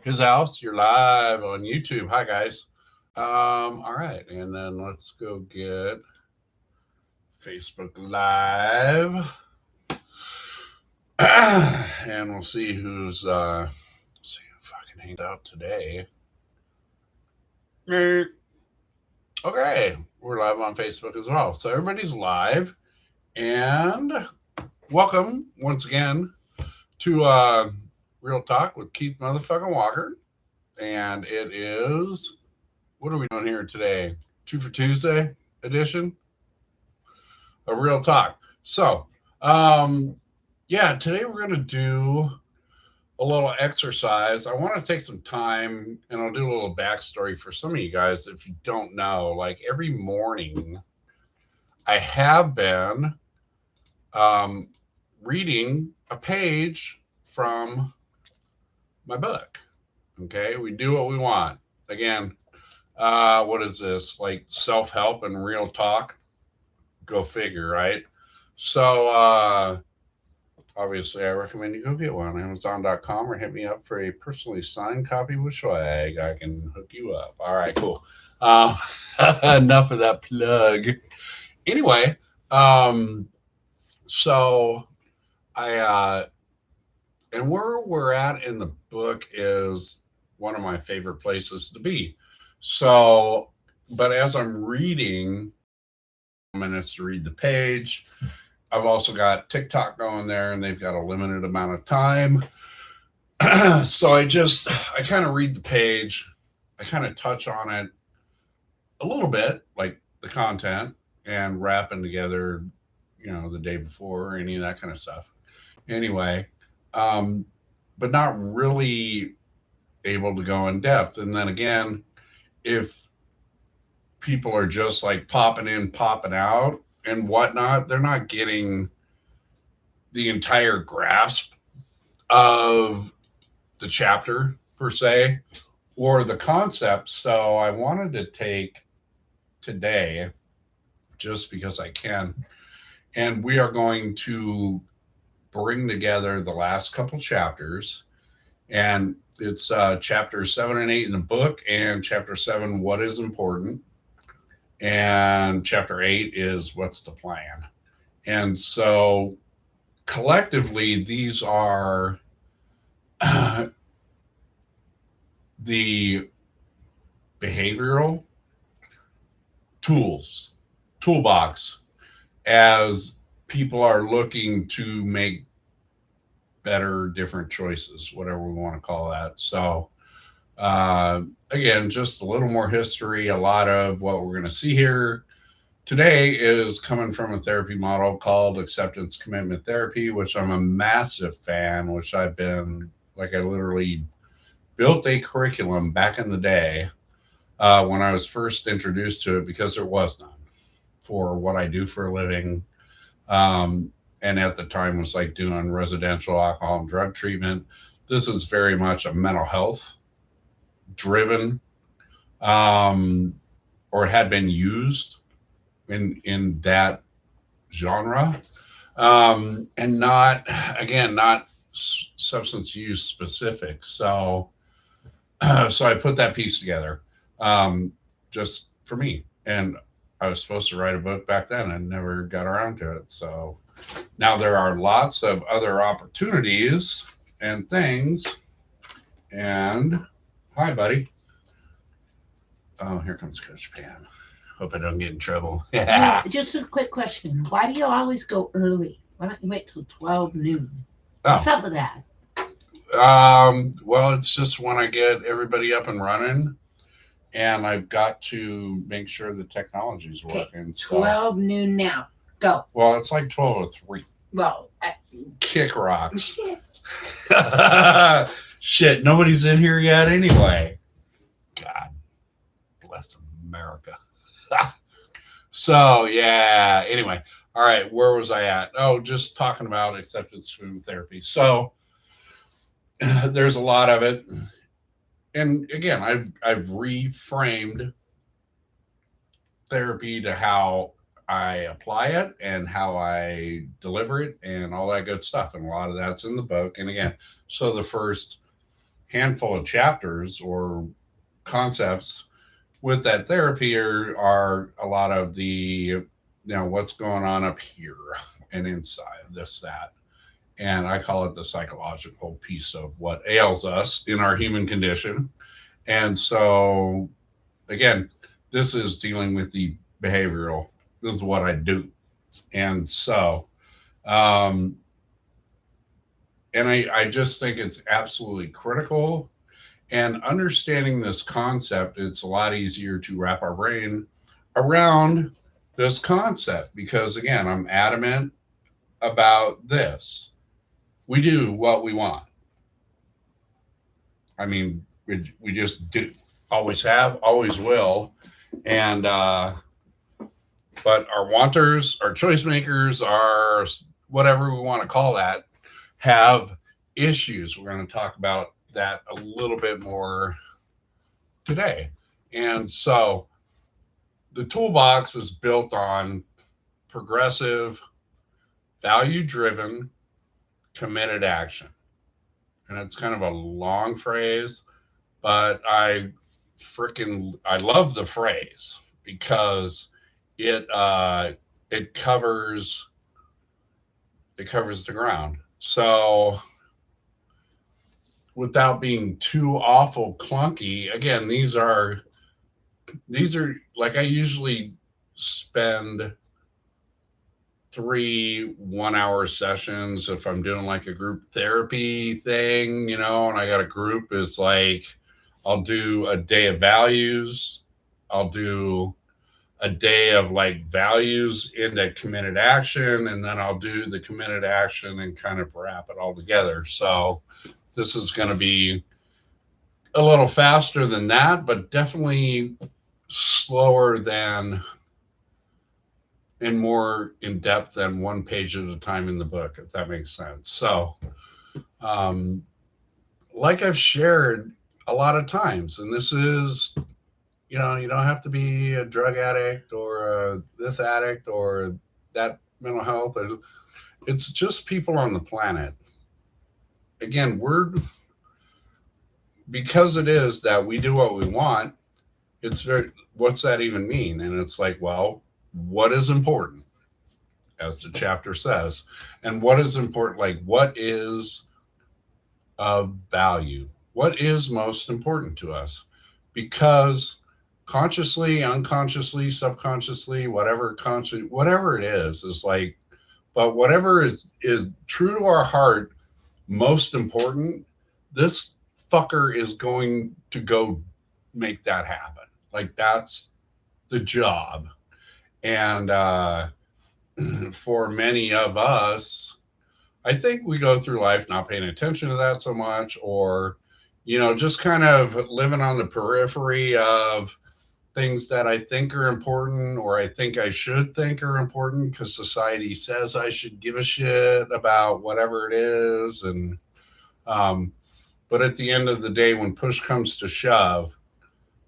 his house. You're live on YouTube. Hi, guys. All right, and then let's go get Facebook Live, and we'll see who's see who fucking hangs out today. Okay, we're live on Facebook as well, so everybody's live, and welcome once again to Real Talk with Keith Motherfucking Walker, and it is what are we doing here today? Two for Tuesday edition of Real Talk. So, yeah, today we're going to do a little exercise. I want to take some time and I'll do a little backstory for some of you guys if you don't know. Like every morning, I have been um, reading a page from my book. Okay, we do what we want. Again, what is this? Like self help and real talk? Go figure, right? So, obviously, I recommend you go get one. Amazon.com or hit me up for a personally signed copy with swag. I can hook you up. All right, cool. Uh, enough of that plug. Anyway, um, so and where we're at in the book is one of my favorite places to be. So, but as I'm reading, minutes to read the page. I've also got TikTok going there, and they've got a limited amount of time. So I kind of read the page, I kind of touch on it a little bit, like the content, and wrapping together, the day before, or any of that kind of stuff. Anyway, um, but not really able to go in depth. And then again, if people are just like popping in, popping out, and whatnot, they're not getting the entire grasp of the chapter per se or the concept. So I wanted to take today, just because I can, and we are going to bring together the last couple chapters. And it's chapter 7 and 8 in the book, and chapter 7, what is important, and chapter 8 is what's the plan. And so collectively, these are the behavioral tools, toolbox, as people are looking to make better, different choices, whatever we want to call that. So, again, just a little more history. A lot of what we're going to see here today is coming from a therapy model called acceptance commitment therapy, which I'm a massive fan, which I've been like, I literally built a curriculum back in the day when I was first introduced to it, because there was none for what I do for a living. And at the time was like doing residential alcohol and drug treatment. This is very much a mental health driven, um, or had been used in that genre, and not, again, not substance use specific. So so I put that piece together, just for me. And I was supposed to write a book back then and never got around to it. So now there are lots of other opportunities and things. And hi, buddy. Oh, here comes Coach Pam. Hope I don't get in trouble. Yeah. Just a quick question. Why do you always go early? Why don't you wait till 12 noon? What's up with that? Well, it's just when I get everybody up and running, and I've got to make sure the technology's working. So. 12 noon now. Go. Well, it's like 12:03. Well, kick rocks. Shit, nobody's in here yet anyway. God bless America. So, yeah, anyway. All right, where was I at? Oh, just talking about acceptance commitment therapy. So, there's a lot of it. And again, I've reframed therapy to how I apply it and how I deliver it and all that good stuff. And a lot of that's in the book. And again, so the first handful of chapters or concepts with that therapy are a lot of the, what's going on up here and inside this, that. And I call it the psychological piece of what ails us in our human condition. And so, again, this is dealing with the behavioral. This is what I do. And so, um, and I just think it's absolutely critical. And understanding this concept, it's a lot easier to wrap our brain around this concept because, again, I'm adamant about this. We do what we want. I mean, we just do. Always have, always will. And, but our wanters, our choice makers, our whatever we want to call that, have issues. We're going to talk about that a little bit more today. And so the toolbox is built on progressive, value driven, committed action. And it's kind of a long phrase, but I love the phrase because it covers the ground. So without being too awful clunky, again, these are like I usually spend 3 1-hour sessions if I'm doing like a group therapy thing, and I got a group is like I'll do a day of values, I'll do a day of like values into committed action, and then I'll do the committed action and kind of wrap it all together. So this is going to be a little faster than that, but definitely slower than and more in depth than one page at a time in the book, if that makes sense. So, like I've shared a lot of times, and this is, you don't have to be a drug addict or this addict or that mental health. It's just people on the planet. Again, because it is that we do what we want, what's that even mean? And it's like, well, what is important, as the chapter says, and what is important, like what is of value, what is most important to us, because consciously, unconsciously, subconsciously, whatever it is like, but whatever is true to our heart, most important, this fucker is going to go make that happen. Like that's the job. And for many of us, I think we go through life not paying attention to that so much, or, just kind of living on the periphery of things that I think are important, or I think I should think are important because society says I should give a shit about whatever it is. And, but at the end of the day, when push comes to shove,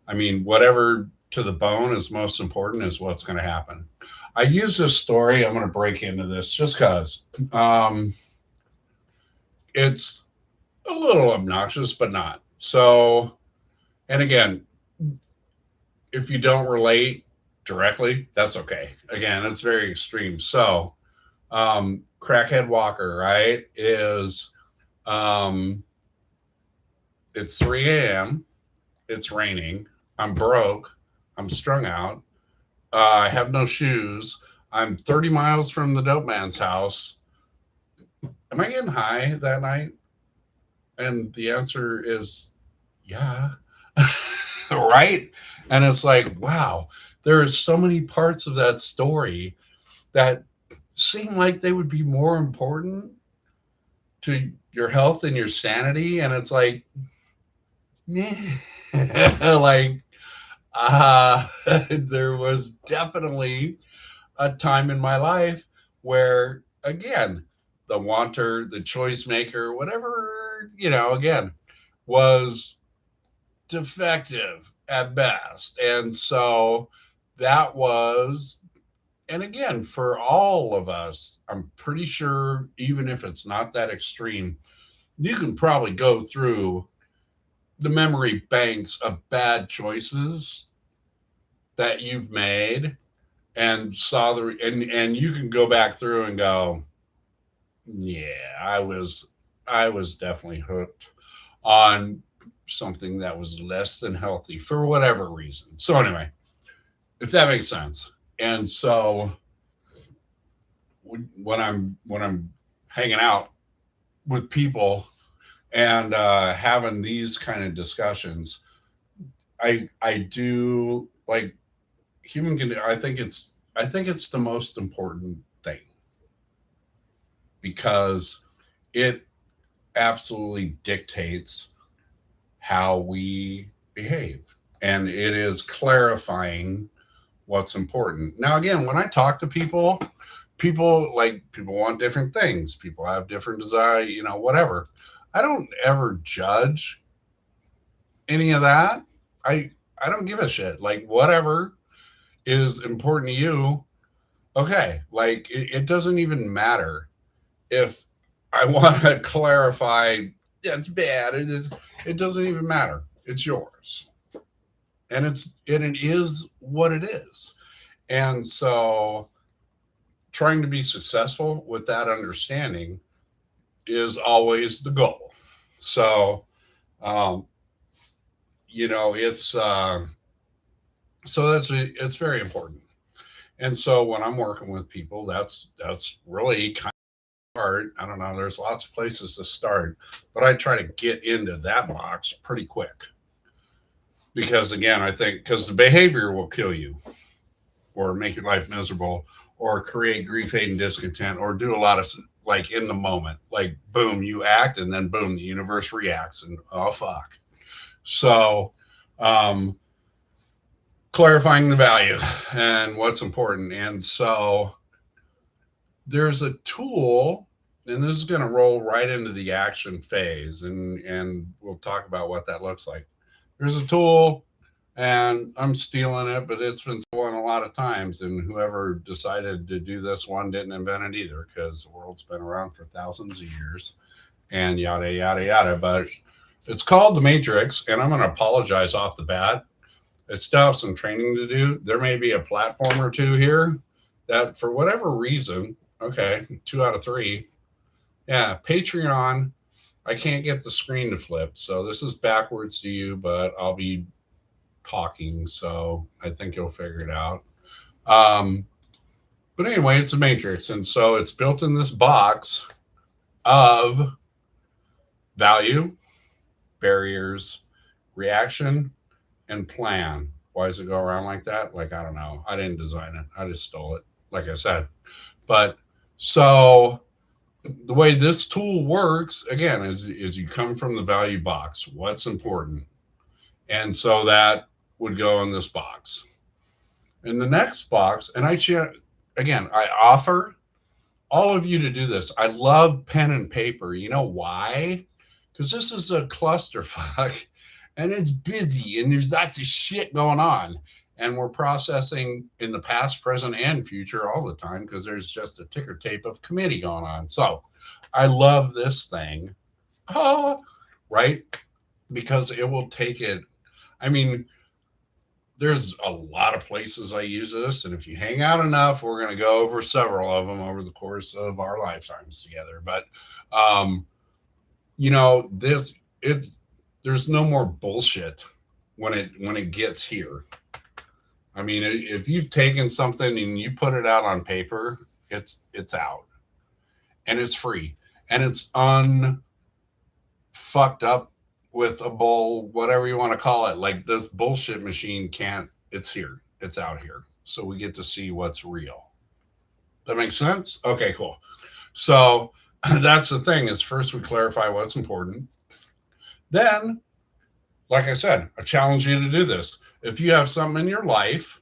I mean, whatever to the bone is most important is what's going to happen. I use this story. I'm going to break into this just because it's a little obnoxious, but not. So, and again, if you don't relate directly, that's okay. Again, it's very extreme. So, Crackhead Walker, right, is it's 3 a.m. It's raining. I'm broke. I'm strung out. I have no shoes. I'm 30 miles from the dope man's house. Am I getting high that night? And the answer is, yeah. Right? And it's like, wow, there are so many parts of that story that seem like they would be more important to your health and your sanity. And it's like, like, there was definitely a time in my life where, again, the wanter, the choice maker, whatever, again, was defective at best. And so that was, and again, for all of us, I'm pretty sure, even if it's not that extreme, you can probably go through the memory banks of bad choices that you've made, and saw and you can go back through and go, yeah, I was definitely hooked on something that was less than healthy for whatever reason. So anyway, if that makes sense. And so when I'm hanging out with people and having these kind of discussions, I do like human I think it's the most important thing, because it absolutely dictates how we behave, and it is clarifying what's important. Now again, when I talk to people, people want different things, people have different desire, whatever. I don't ever judge any of that. I don't give a shit. Like, whatever is important to you, okay. Like, it doesn't even matter if I want to clarify, yeah, it's bad. It doesn't even matter. It's yours. And it is what it is. And so trying to be successful with that understanding is always the goal. So, um, it's so it's very important. And so when I'm working with people, that's really kind of hard. I don't know. There's lots of places to start, but I try to get into that box pretty quick, because again, I think because the behavior will kill you, or make your life miserable, or create grief, hate, and discontent, or do a lot of, like, in the moment, like, boom, you act, and then boom, the universe reacts, and oh fuck. So, um, clarifying the value and what's important. And so there's a tool, and this is going to roll right into the action phase, and we'll talk about what that looks like. There's a tool, and I'm stealing it, but it's been stolen a lot of times, and whoever decided to do this one didn't invent it either, because the world's been around for thousands of years, and yada yada yada. But it's called the Matrix, and I'm going to apologize off the bat. I still have some training to do. There may be a platform or two here that, for whatever reason, okay, 2 out of 3, yeah, Patreon, I can't get the screen to flip, so this is backwards to you, but I'll be talking, so I think you'll figure it out. But anyway, it's a matrix, and so it's built in this box of value, barriers, reaction, and plan. Why does it go around like that? Like, I don't know. I didn't design it. I just stole it, like I said. But so the way this tool works, again, is you come from the value box. What's important? And so that would go in this box. In the next box, and again, I offer all of you to do this. I love pen and paper. You know why? Because this is a clusterfuck, and it's busy, and there's lots of shit going on. And we're processing in the past, present, and future all the time, because there's just a ticker tape of committee going on. So I love this thing, right? Because it will take it. I mean, there's a lot of places I use this, and if you hang out enough, we're going to go over several of them over the course of our lifetimes together. But, there's no more bullshit when it gets here. I mean, if you've taken something and you put it out on paper, it's out, and it's free, and it's unfucked up with a bull, whatever you want to call it. Like, this bullshit machine it's here, it's out here. So we get to see what's real. That makes sense? Okay, cool. So that's the thing, is first we clarify what's important. Then, like I said, I challenge you to do this. If you have something in your life,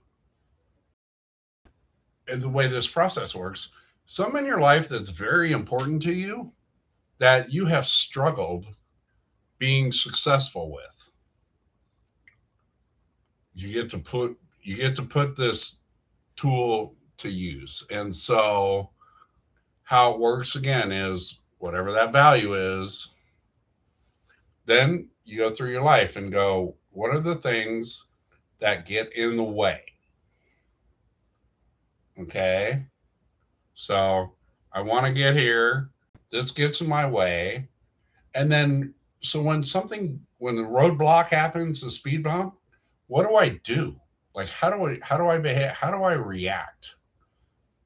and the way this process works, something in your life that's very important to you, that you have struggled being successful with, you get to put this tool to use. And so how it works again is, whatever that value is, then you go through your life and go, what are the things that get in the way? Okay. So I want to get here. This gets in my way. And then, so when the roadblock happens, the speed bump, what do I do? Like, how do I behave? How do I react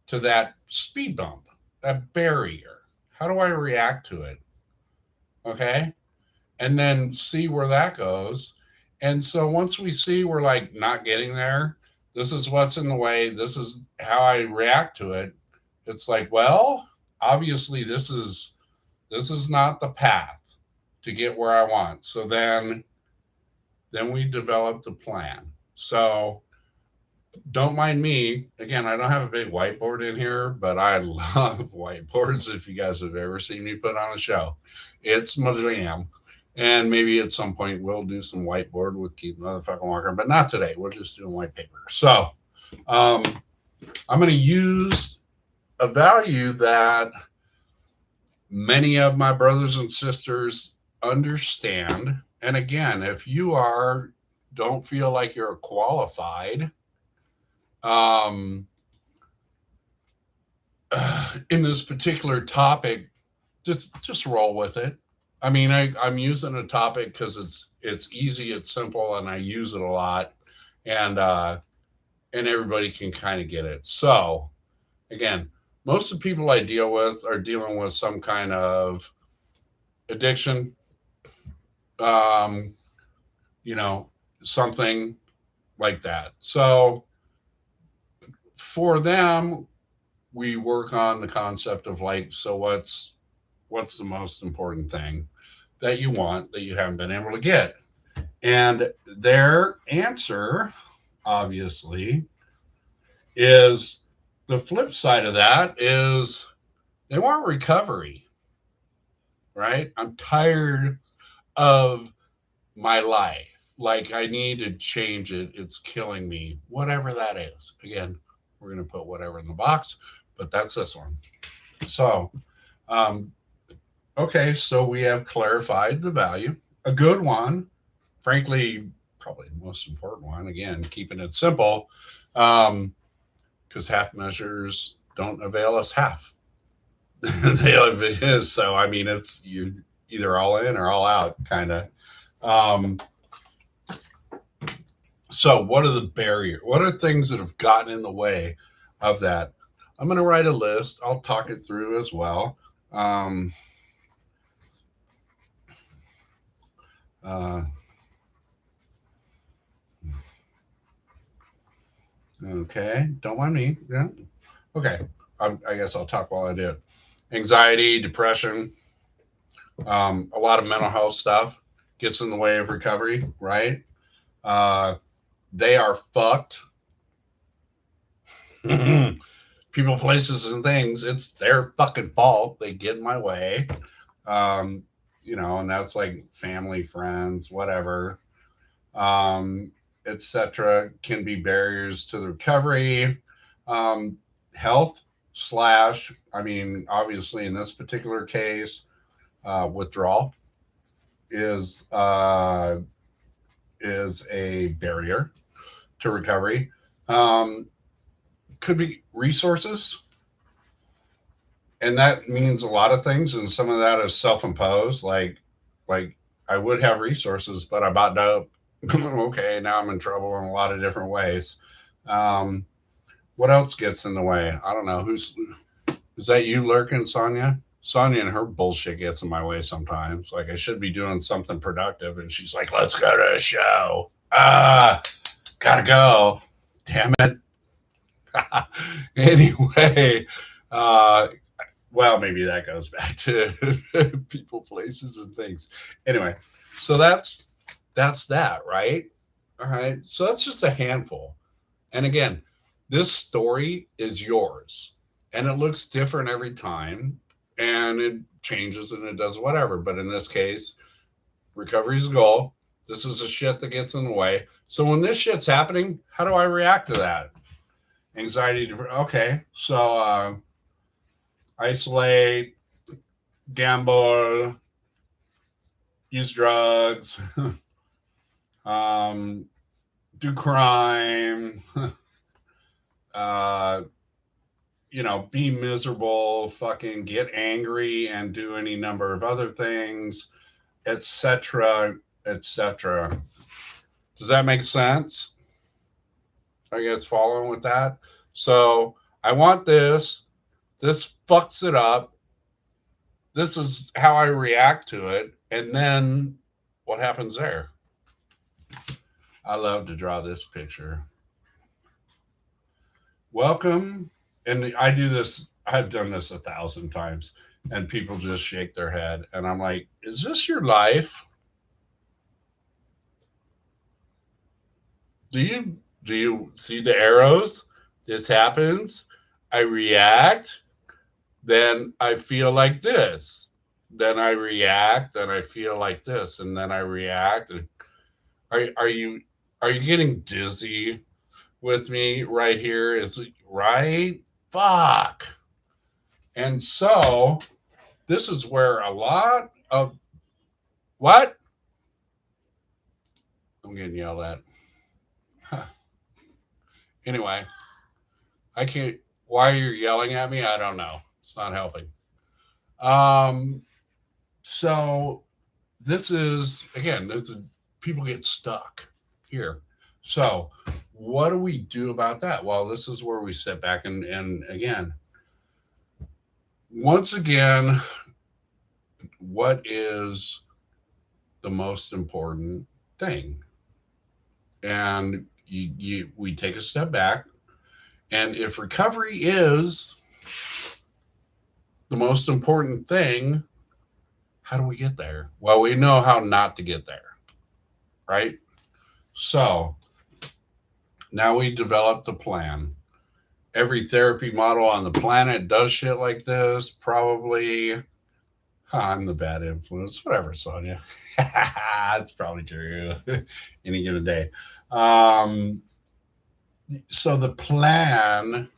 to that speed bump, that barrier? How do I react to it? Okay. And then see where that goes. And so once we see we're like not getting there, this is what's in the way, this is how I react to it. It's like, well, obviously this is not the path to get where I want. So then we developed a plan. So don't mind me. Again, I don't have a big whiteboard in here, but I love whiteboards. If you guys have ever seen me put on a show, it's my jam. And maybe at some point we'll do some whiteboard with Keith Motherfucking Walker, but not today. We're just doing white paper. So I'm going to use a value that many of my brothers and sisters understand. And again, if you don't feel like you're qualified in this particular topic, just roll with it. I mean, I'm using a topic because it's easy, it's simple, and I use it a lot, and everybody can kind of get it. So, again, most of the people I deal with are dealing with some kind of addiction, something like that. So, for them, we work on the concept of like, so what's the most important thing that you want that you haven't been able to get? And their answer, obviously, is the flip side of that is they want recovery, right? I'm tired of my life. Like, I need to change it. It's killing me, whatever that is. Again, we're going to put whatever in the box, but that's this one. So, okay, so we have clarified the value. A good one, frankly, probably the most important one. Again, keeping it simple, because half measures don't avail us half. So, I mean, it's you either all in or all out, kind of. So, what are the barriers? What are things that have gotten in the way of that? I'm going to write a list. I'll talk it through as well. Okay, don't mind me. Yeah. Okay, I guess I'll talk while I do it. Anxiety, depression, a lot of mental health stuff gets in the way of recovery, right? They are fucked. People, places, and things, it's their fucking fault. They get in my way. And that's like family, friends, whatever, etc., can be barriers to the recovery. Health / obviously in this particular case, withdrawal is a barrier to recovery. Could be resources, and that means a lot of things, and some of that is self-imposed. Like I would have resources, but I bought dope. Okay, now I'm in trouble in a lot of different ways. What else gets in the way? I don't know. Is that you lurking, Sonia? Sonia and her bullshit gets in my way sometimes. Like, I should be doing something productive, and she's like, let's go to a show. Gotta go. Damn it. Anyway, well, maybe that goes back to people, places, and things. Anyway, so that's that, right? All right. So that's just a handful. And again, this story is yours, and it looks different every time, and it changes and it does whatever. But in this case, recovery is the goal. This is the shit that gets in the way. So when this shit's happening, how do I react to that? Anxiety. Okay. So isolate, gamble, use drugs, do crime, be miserable, fucking get angry and do any number of other things, etc., etc. Does that make sense? Are you guys following with that? So I want this. This fucks it up. This is how I react to it. And then what happens there? I love to draw this picture. Welcome. And I do this. I've done this 1,000 times. And people just shake their head. And I'm like, is this your life? Do you see the arrows? This happens. I react. Then I feel like this. Then I react. Then I feel like this. And then I react. And are you getting dizzy with me right here? Is it right? Fuck. And so this is where a lot of what? I'm getting yelled at. Huh. Anyway, I can't. Why you're yelling at me? I don't know. It's not helping. So this is again. People get stuck here. So what do we do about that? Well, this is where we sit back and again, once again, what is the most important thing? And we take a step back. And if recovery is the most important thing, how do we get there? Well, we know how not to get there, right? So now we developed the plan. Every therapy model on the planet does shit like this. Probably, I'm the bad influence. Whatever, Sonia. That's probably true. Any given day. So the plan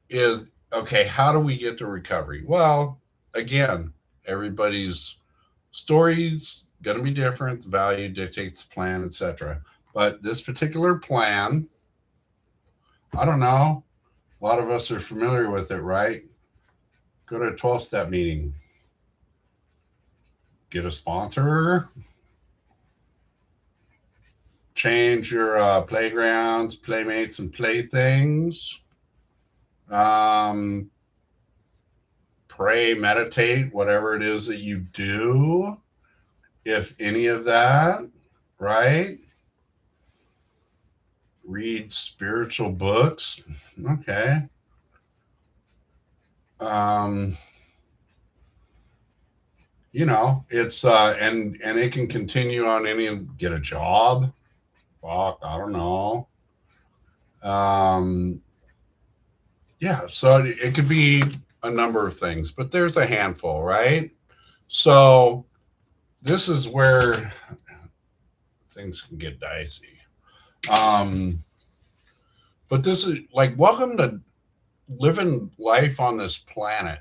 is, okay, how do we get to recovery? Well, again, everybody's story's going to be different. The value dictates the plan, etc. But this particular plan, I don't know. A lot of us are familiar with it, right? Go to a 12-step meeting. Get a sponsor. Change your playgrounds, playmates, and playthings. Pray, meditate, whatever it is that you do. If any of that, right? Read spiritual books. Okay. It's and it can continue on get a job. Fuck, I don't know. Yeah, so it could be a number of things, but there's a handful, right? So this is where things can get dicey. But this is like, welcome to living life on this planet.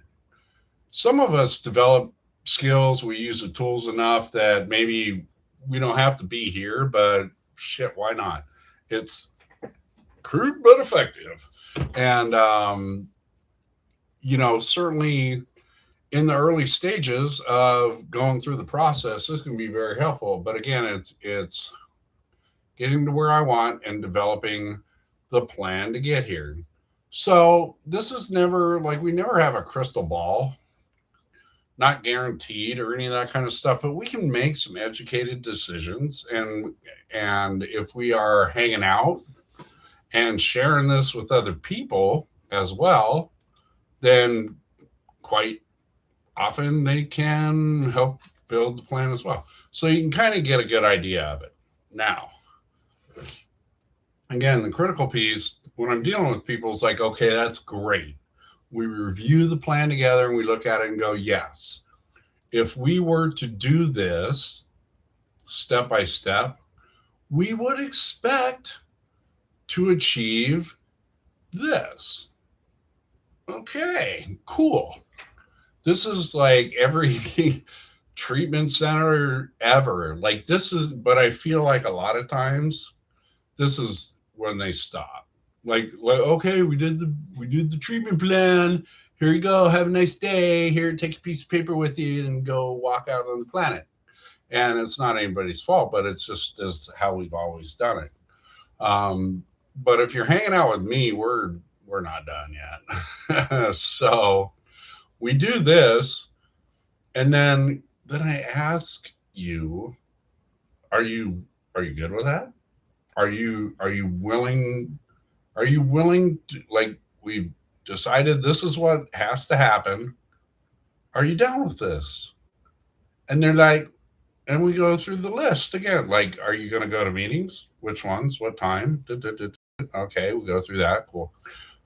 Some of us develop skills. We use the tools enough that maybe we don't have to be here, but shit, why not? It's crude but effective. And, certainly in the early stages of going through the process, this can be very helpful. But again, it's getting to where I want and developing the plan to get here. So this is never like, we never have a crystal ball, not guaranteed or any of that kind of stuff, but we can make some educated decisions. And if we are hanging out and sharing this with other people as well, then quite often they can help build the plan as well. So you can kind of get a good idea of it. Now, again, the critical piece, when I'm dealing with people, is like, okay, that's great. We review the plan together and we look at it and go, yes, if we were to do this step by step, we would expect to achieve this. Okay, cool. This is like every treatment center ever. Like this is, but I feel like a lot of times this is when they stop. Like okay, we did the treatment plan. Here you go. Have a nice day. Here, take a piece of paper with you and go walk out on the planet. And it's not anybody's fault, but it's just is how we've always done it. But if you're hanging out with me, we're not done yet. So we do this, and then I ask you, are you good with that? Are you willing to, like, we've decided this is what has to happen. Are you down with this? And they're like, and we go through the list again. Like, are you going to go to meetings? Which ones? What time? Okay, we go through that. Cool.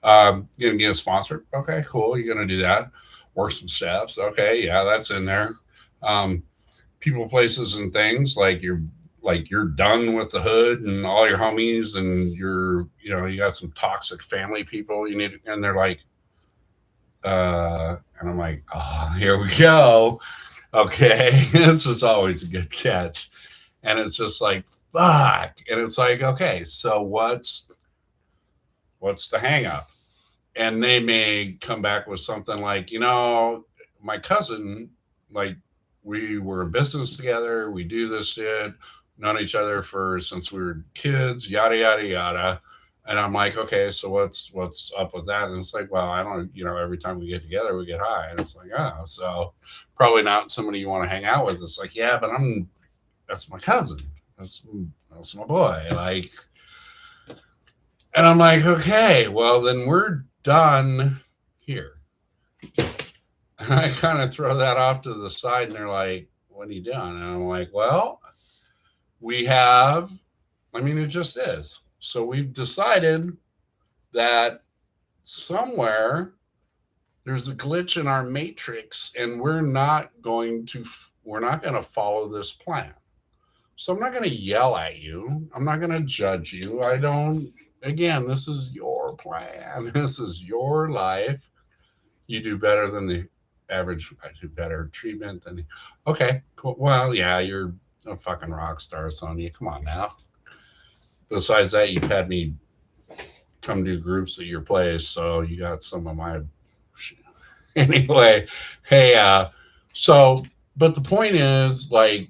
You gonna get a sponsor? Okay, cool. You're gonna do that. Work some steps. Okay, yeah, that's in there. Um, People, places, and things. Like you're done with the hood and all your homies, and you got some toxic family people you need, and they're like, and I'm like, oh, here we go. Okay, this is always a good catch, and it's just like fuck, and it's like, okay, so what's the hang up? And they may come back with something like, my cousin, like, we were in business together, we do this shit, known each other for since we were kids, yada yada yada. And I'm like, okay, so what's up with that? And it's like, well, I don't, every time we get together, we get high. And it's like, oh, so probably not somebody you want to hang out with. It's like, yeah, but that's my cousin. That's my boy. Like, and I'm like, okay, well, then we're done here. And I kind of throw that off to the side, and they're like, what are you doing? And I'm like, well, it just is. So we've decided that somewhere there's a glitch in our matrix, and we're not going to follow this plan. So I'm not going to yell at you. I'm not going to judge you. Again, this is your plan. This is your life. You do better than the average. I do better treatment than okay, cool. Well, yeah, you're a fucking rock star, Sonia. Come on now. Besides that, you've had me come do groups at your place, so you got some of my anyway. Hey, but the point is, like,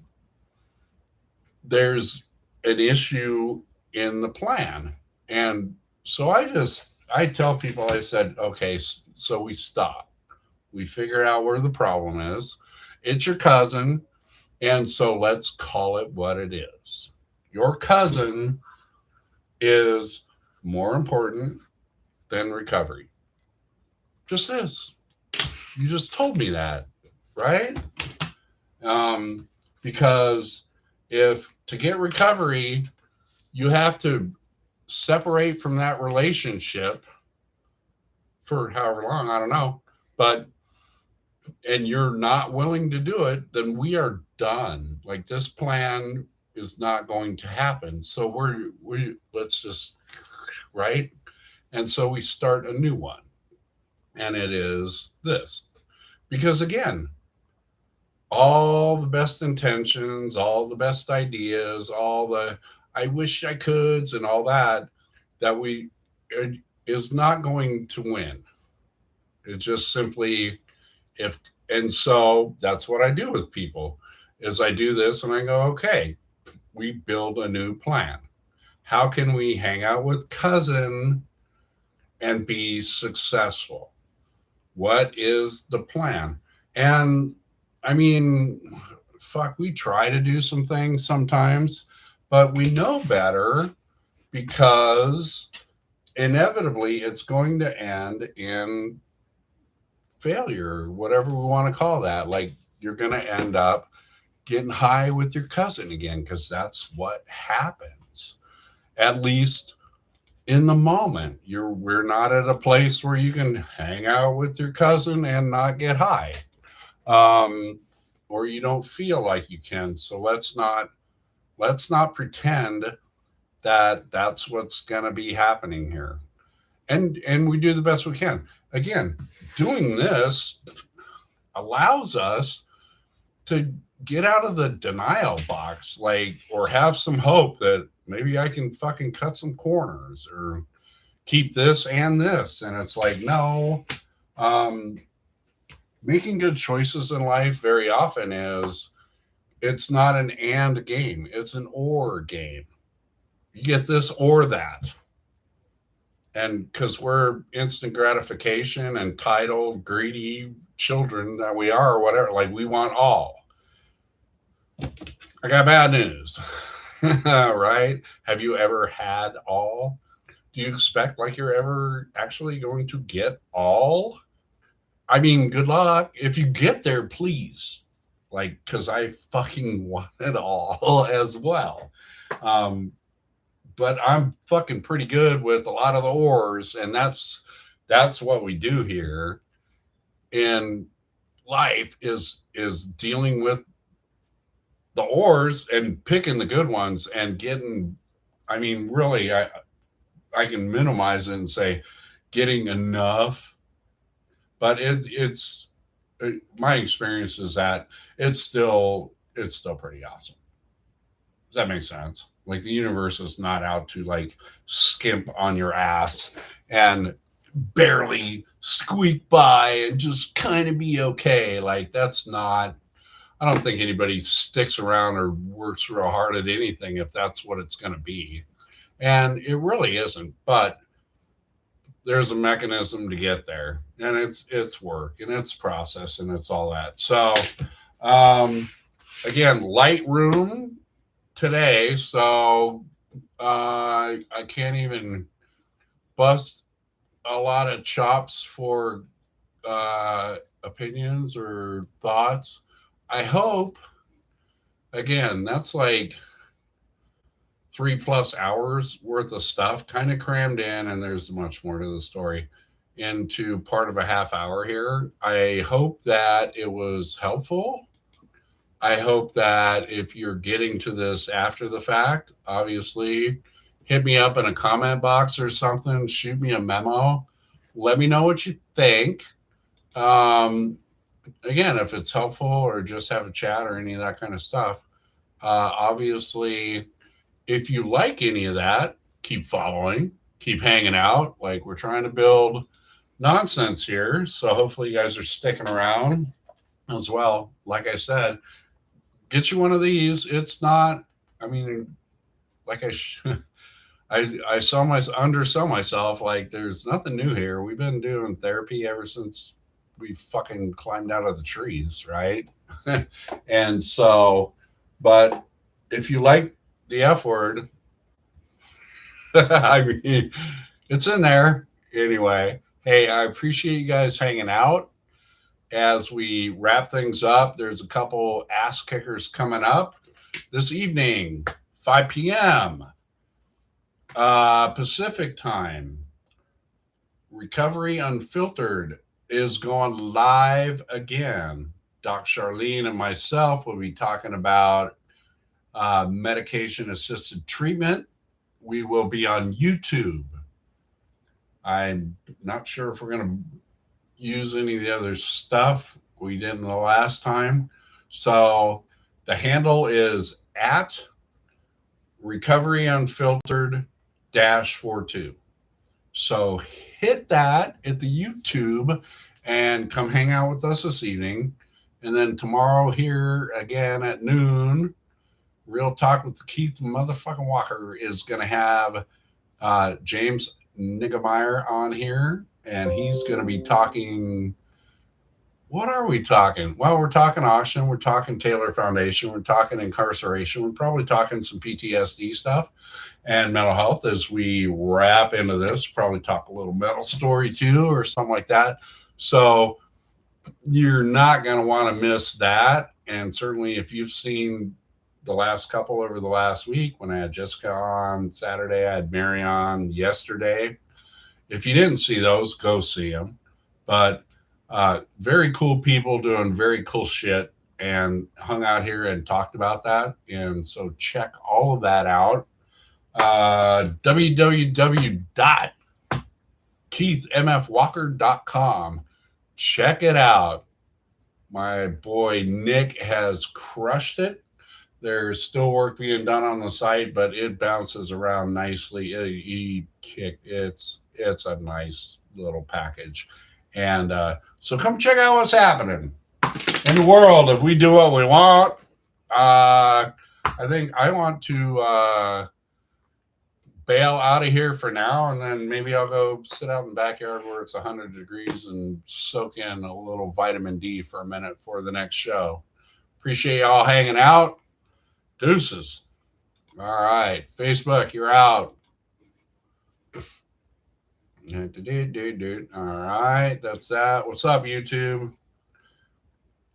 there's an issue in the plan. And so I tell people, I said, okay, so we stop. We figure out where the problem is. It's your cousin. And so let's call it what it is. Your cousin is more important than recovery. Just is. You just told me that, right? Because if to get recovery, you have to separate from that relationship for however long, I don't know, and you're not willing to do it, then we are done. Like, this plan is not going to happen. So let's just, right? And so we start a new one, and it is this, because again, all the best intentions, all the best ideas, all the I wish I coulds and all that is not going to win. It's just simply and so that's what I do with people is I do this and I go, okay, we build a new plan. How can we hang out with cousin and be successful? What is the plan? And fuck, we try to do some things sometimes, but we know better because inevitably it's going to end in failure, whatever we want to call that. Like, you're going to end up getting high with your cousin again, because that's what happens. At least in the moment, we're not at a place where you can hang out with your cousin and not get high. Or you don't feel like you can. So let's not pretend that that's what's going to be happening here. And we do the best we can. Again, doing this allows us to get out of the denial box, like, or have some hope that maybe I can fucking cut some corners or keep this and this. And it's like, no, making good choices in life very often it's not an and game, it's an or game. You get this or that. And because we're instant gratification, entitled, greedy children that we are, or whatever, like we want all. I got bad news. Right? Have you ever had all? Do you expect like you're ever actually going to get all? I mean, good luck. If you get there, please. Like, because I fucking want it all as well. But I'm fucking pretty good with a lot of the ors, and that's what we do here in life is dealing with the ors and picking the good ones and getting, I mean, really, I can minimize it and say getting enough, but it's my experience is that it's still pretty awesome. Does that make sense? Like the universe is not out to like skimp on your ass and barely squeak by and just kind of be okay. Like that's not, I don't think anybody sticks around or works real hard at anything if that's what it's going to be. And it really isn't, but there's a mechanism to get there, and it's work and it's process and it's all that. So again, Lightroom today, so I can't even bust a lot of chops for opinions or thoughts. I hope, again, that's like 3+ hours worth of stuff kind of crammed in, and there's much more to the story, into part of a half hour here. I hope that it was helpful. I hope that if you're getting to this after the fact, obviously hit me up in a comment box or something, shoot me a memo, let me know what you think. Again, if it's helpful, or just have a chat or any of that kind of stuff. Obviously, if you like any of that, keep following, keep hanging out. Like, we're trying to build nonsense here. So hopefully you guys are sticking around as well. Like I said, get you one of these. It's not, I mean, like I undersell myself. Like, there's nothing new here. We've been doing therapy ever since we fucking climbed out of the trees, right? And so, but if you like the F word, I mean, it's in there anyway. Hey, I appreciate you guys hanging out as we wrap things up. There's a couple ass kickers coming up this evening, 5 p.m. Pacific time. Recovery Unfiltered is going live again. Doc Charlene and myself will be talking about medication-assisted treatment. We will be on YouTube. I'm not sure if we're going to use any of the other stuff we didn't the last time. So the handle is at Recovery Unfiltered -42. So hit that at the YouTube and come hang out with us this evening. And then tomorrow here again at noon, Real Talk with Keith motherfucking Walker is going to have James Niggemeyer on here, and he's going to be talking. What are we talking? Well, we're talking auction, we're talking Taylor Foundation, we're talking incarceration, we're probably talking some PTSD stuff and mental health as we wrap into this. Probably talk a little metal story too, or something like that. So you're not going to want to miss that. And certainly if you've seen the last couple over the last week, when I had Jessica on Saturday, I had Mary on yesterday. If you didn't see those, go see them. But very cool people doing very cool shit, and hung out here and talked about that. And so check all of that out. www.keithmfwalker.com. Check it out. My boy Nick has crushed it. There's still work being done on the site, but it bounces around nicely. It's a nice little package, and so come check out what's happening in the world. If we do what we want, I think I want to bail out of here for now, and then maybe I'll go sit out in the backyard where it's 100 degrees and soak in a little vitamin D for a minute for the next show. Appreciate y'all hanging out. Deuces. All right. Facebook, you're out. All right. That's that. What's up, YouTube?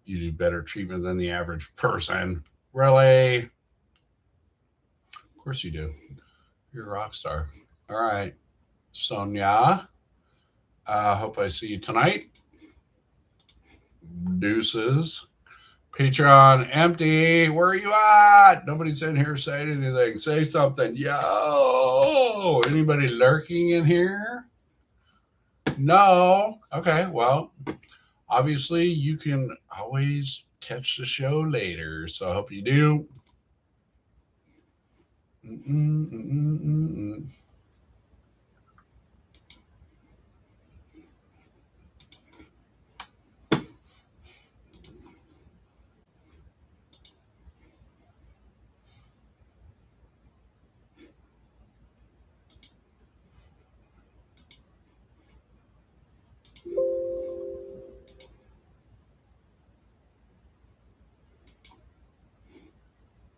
You do better treatment than the average person. Really? Of course you do. You're a rock star. All right. Sonia. Hope I see you tonight. Deuces. Patreon empty. Where are you at? Nobody's in here saying anything. Say something. Yo. Anybody lurking in here? No. Okay. Well, obviously you can always catch the show later. So I hope you do.